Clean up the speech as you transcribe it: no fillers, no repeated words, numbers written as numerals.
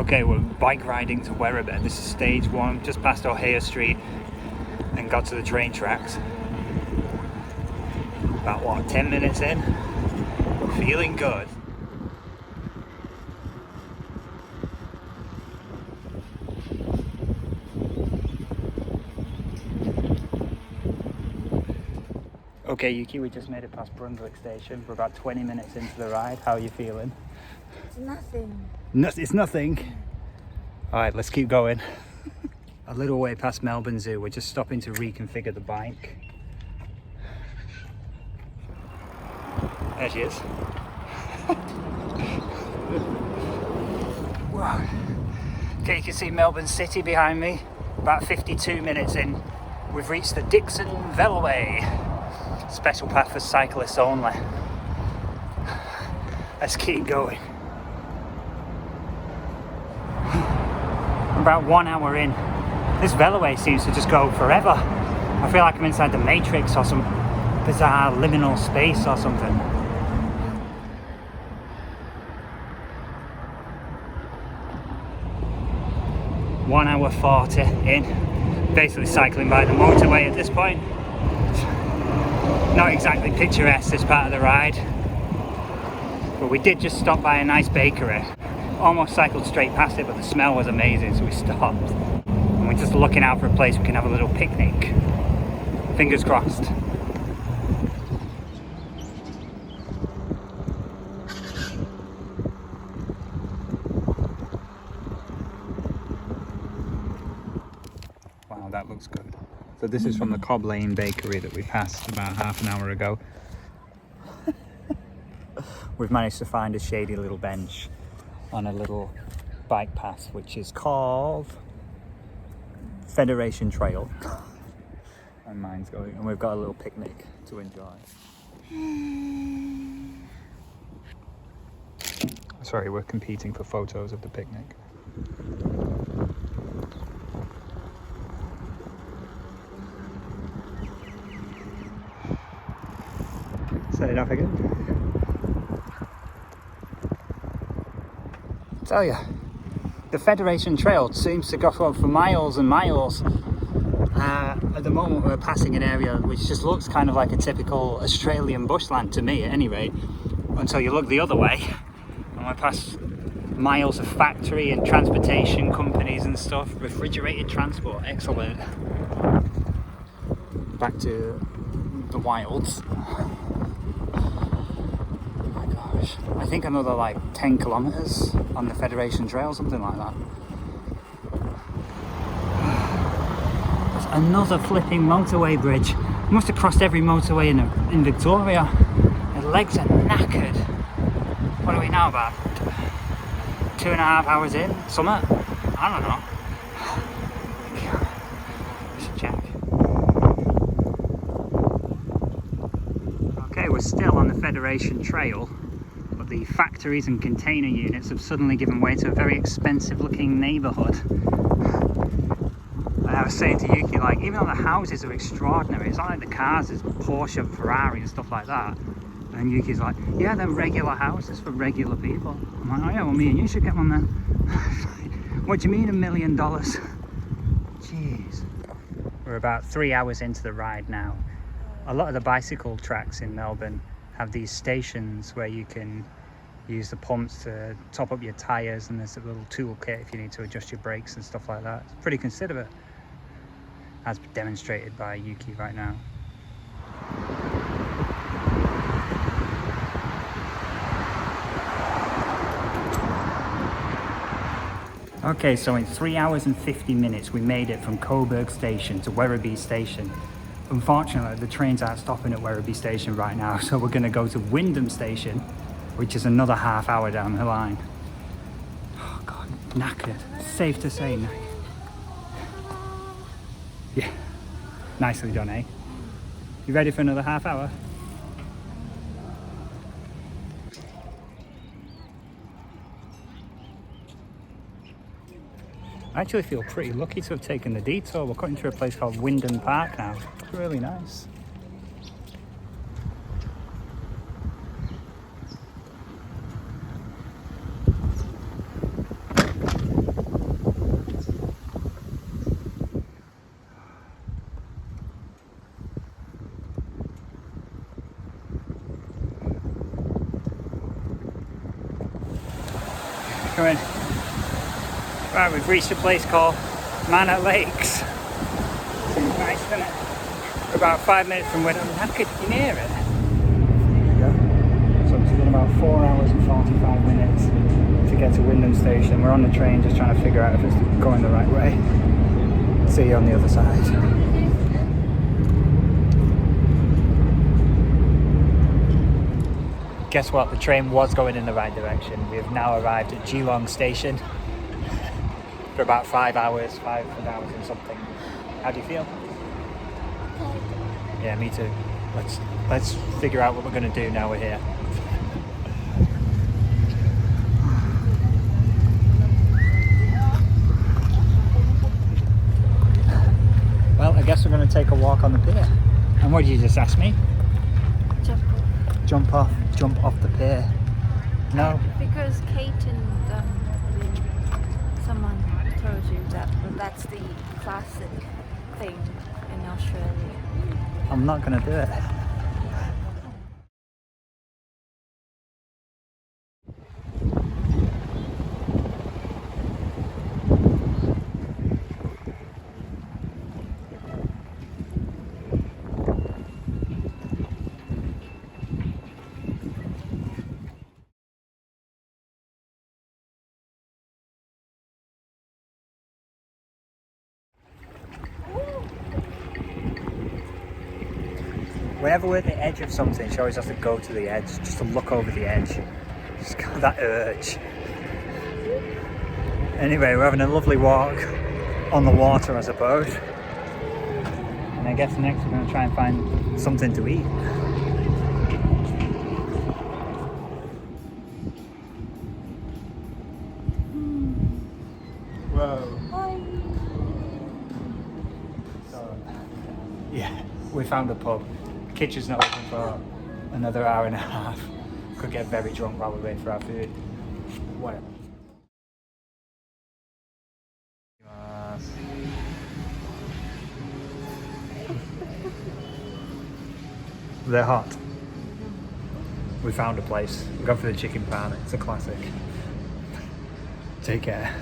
Okay, we're bike riding to Werribee. This is stage 1, just past O'Hare Street and got to the train tracks. About what, 10 minutes in? Feeling good. Okay, Yuki, we just made it past Brunswick Station. We're about 20 minutes into the ride. How are you feeling? It's nothing. It's nothing? Alright, let's keep going. A little way past Melbourne Zoo. We're just stopping to reconfigure the bike. There she is. Wow. Okay, you can see Melbourne City behind me. About 52 minutes in, we've reached the Wyndham Vale. Special path for cyclists only. Let's keep going. About 1 hour in. This Veloway seems to just go forever. I feel like I'm inside the Matrix or some bizarre liminal space or something. One hour 40 in. Basically cycling by the motorway at this point. Not exactly picturesque, this part of the ride, but we did just stop by a nice bakery. Almost cycled straight past it, but the smell was amazing, so we stopped. And we're just looking out for a place we can have a little picnic. Fingers crossed. Wow, that looks good. So this is from the Cobb Lane bakery that we passed about half an hour ago. We've managed to find a shady little bench on a little bike path which is called Federation Trail. And mine's going, and we've got a little picnic to enjoy. Sorry, we're competing for photos of the picnic. Set it off again. I tell you, the Federation Trail seems to go on for miles and miles. At the moment we're passing an area which just looks kind of like a typical Australian bushland to me at any rate, until you look the other way and we're past miles of factory and transportation companies and stuff. Refrigerated transport, excellent. Back to the wilds. I think another like 10 kilometers on the Federation Trail, something like that. There's another flipping motorway bridge. I must have crossed every motorway in Victoria. My legs are knackered. What are we now, about 2.5 hours in? Something? I don't know. Let's check. Okay, we're still on the Federation Trail. The factories and container units have suddenly given way to a very expensive looking neighbourhood. And I was saying to Yuki, like, even though the houses are extraordinary, it's not like the cars is Porsche and Ferrari and stuff like that. And Yuki's like, yeah, they're regular houses for regular people. I'm like, oh yeah, well me and you should get one then. What do you mean $1 million? Jeez. We're about 3 hours into the ride now. A lot of the bicycle tracks in Melbourne have these stations where you can use the pumps to top up your tyres, and there's a little toolkit if you need to adjust your brakes and stuff like that. It's pretty considerate, as demonstrated by Yuki right now. Okay, so in 3 hours and 50 minutes we made it from Coburg Station to Werribee Station. Unfortunately, the trains aren't stopping at Werribee Station right now, so we're going to go to Wyndham Station, which is another half hour down the line. Oh God, knackered. Safe to say knackered. Yeah, nicely done, eh? You ready for another half hour? I actually feel pretty lucky to have taken the detour. We're cutting through a place called Wyndham Park now. It's really nice. coming. Right, we've reached a place called Manor Lakes. Seems nice, doesn't it? We're about 5 minutes from Wyndham. Can you hear it? Yeah. So it's been about 4 hours and 45 minutes to get to Wyndham Station. We're on the train just trying to figure out if it's going the right way. See you on the other side. Guess what? The train was going in the right direction. We have now arrived at Geelong Station for about 5 hours and something. How do you feel? Yeah, me too. Let's figure out what we're going to do now we're here. Well, I guess we're going to take a walk on the pier. And what did you just ask me? Jump off the pier. No. Because Kate and someone told you that's the classic thing in Australia. I'm not going to do it. Whenever we're at the edge of something, she always has to go to the edge, just to look over the edge. Just got that urge. Anyway, we're having a lovely walk on the water, I suppose. And I guess next we're going to try and find something to eat. Whoa. So, yeah, we found a pub. Kitchen's not open for another hour and a half. Could get very drunk while we wait for our food. Whatever. They're hot. We found a place. We've gone for the chicken pan. It's a classic. Take care.